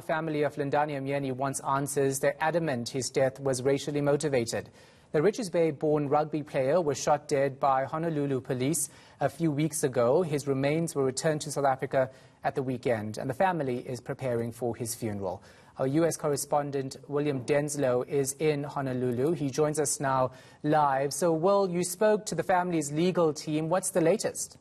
family of Lindani Myeni wants answers. They're adamant his death was racially motivated. The Richards Bay-born rugby player was shot dead by Honolulu police a few weeks ago. His remains were returned to South Africa at the weekend, and the family is preparing for his funeral. Our U.S. correspondent, William Denselow, is in Honolulu. He joins us now live. So, Will, you spoke to the family's legal team. What's the latest?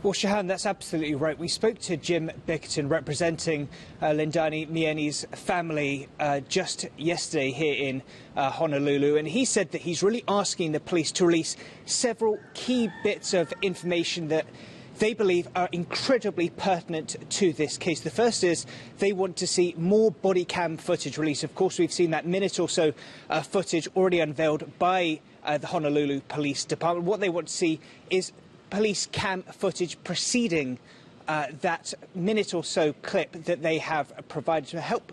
Well, Shahan, that's absolutely right. We spoke to Jim Bickerton, representing Lindani Myeni's family just yesterday here in Honolulu, and he said that he's really asking the police to release several key bits of information that they believe are incredibly pertinent to this case. The first is they want to see more body cam footage released. Of course, we've seen that minute or so footage already unveiled by the Honolulu Police Department. What they want to see is police cam footage preceding that minute or so clip that they have provided to help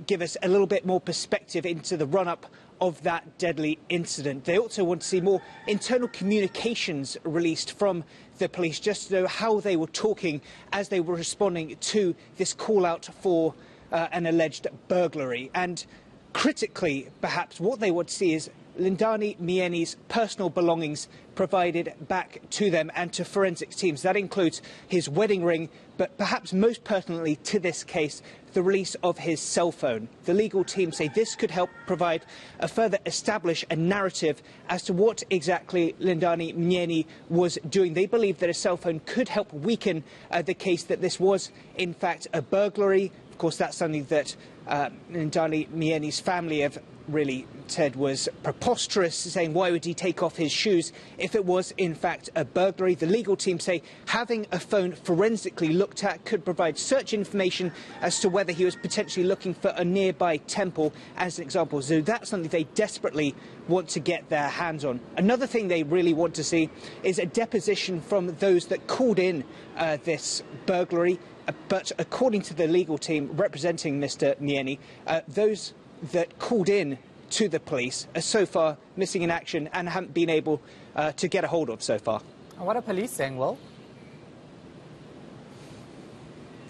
give us a little bit more perspective into the run-up of that deadly incident. They also want to see more internal communications released from the police, just to know how they were talking as they were responding to this call-out for an alleged burglary. And critically, perhaps, what they want to see is Lindani Myeni's personal belongings provided back to them and to forensics teams. That includes his wedding ring, but perhaps most pertinently to this case, the release of his cell phone. The legal team say this could help provide further establish a narrative as to what exactly Lindani Myeni was doing. They believe that a cell phone could help weaken the case that this was, in fact, a burglary. Of course, that's something that Lindani Myeni's family have really said was preposterous, saying why would he take off his shoes if it was in fact a burglary. The legal team say having a phone forensically looked at could provide search information as to whether he was potentially looking for a nearby temple, as an example. So that's something they desperately want to get their hands on. Another thing they really want to see is a deposition from those that called in this burglary. But according to the legal team representing Mr. Myeni, those that called in to the police are so far missing in action and haven't been able to get a hold of so far. What are police saying, Will?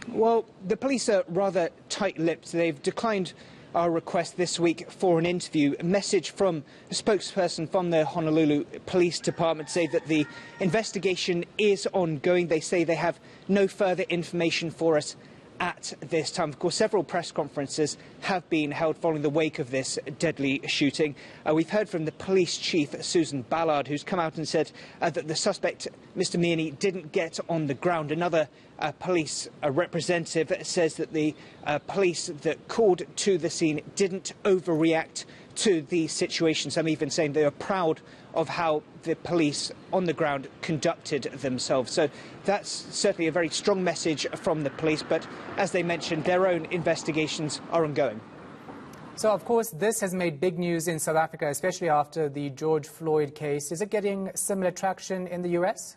Well, the police are rather tight-lipped. They've declined our request this week for an interview. A message from a spokesperson from the Honolulu Police Department say that the investigation is ongoing. They say they have no further information for us at this time. Of course, several press conferences have been held following the wake of this deadly shooting. We've heard from the police chief, Susan Ballard, who's come out and said that the suspect, Mr. Myeni, didn't get on the ground. Another police representative says that the police that called to the scene didn't overreact to the situation. Some even saying they are proud of how the police on the ground conducted themselves. So that's certainly a very strong message from the police, but as they mentioned, their own investigations are ongoing. So, of course, this has made big news in South Africa, especially after the George Floyd case. Is it getting similar traction in the US?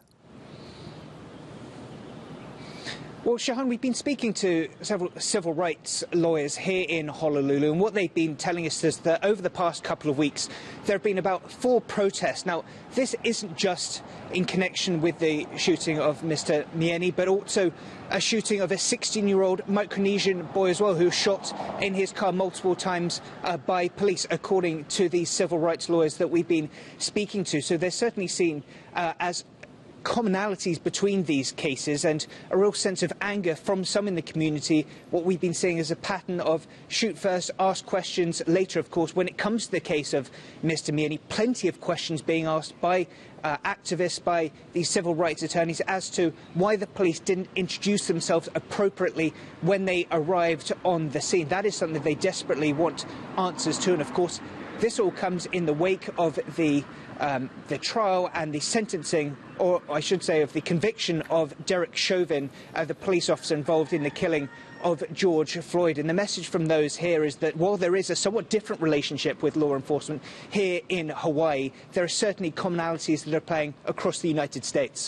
Well, Shahan, we've been speaking to several civil rights lawyers here in Honolulu, and what they've been telling us is that over the past couple of weeks, there have been about 4 protests. Now, this isn't just in connection with the shooting of Mr. Myeni, but also a shooting of a 16-year-old Micronesian boy as well, who was shot in his car multiple times by police, according to these civil rights lawyers that we've been speaking to. So they're certainly seen as commonalities between these cases and a real sense of anger from some in the community. What we've been seeing is a pattern of shoot first, ask questions later. Of course, when it comes to the case of Mr. Myeni, plenty of questions being asked by activists, by these civil rights attorneys, as to why the police didn't introduce themselves appropriately when they arrived on the scene. That is something they desperately want answers to, and of course this all comes in the wake of the trial and the sentencing, or I should say of the conviction of Derek Chauvin, the police officer involved in the killing of George Floyd. And the message from those here is that while there is a somewhat different relationship with law enforcement here in Hawaii, there are certainly commonalities that are playing across the United States.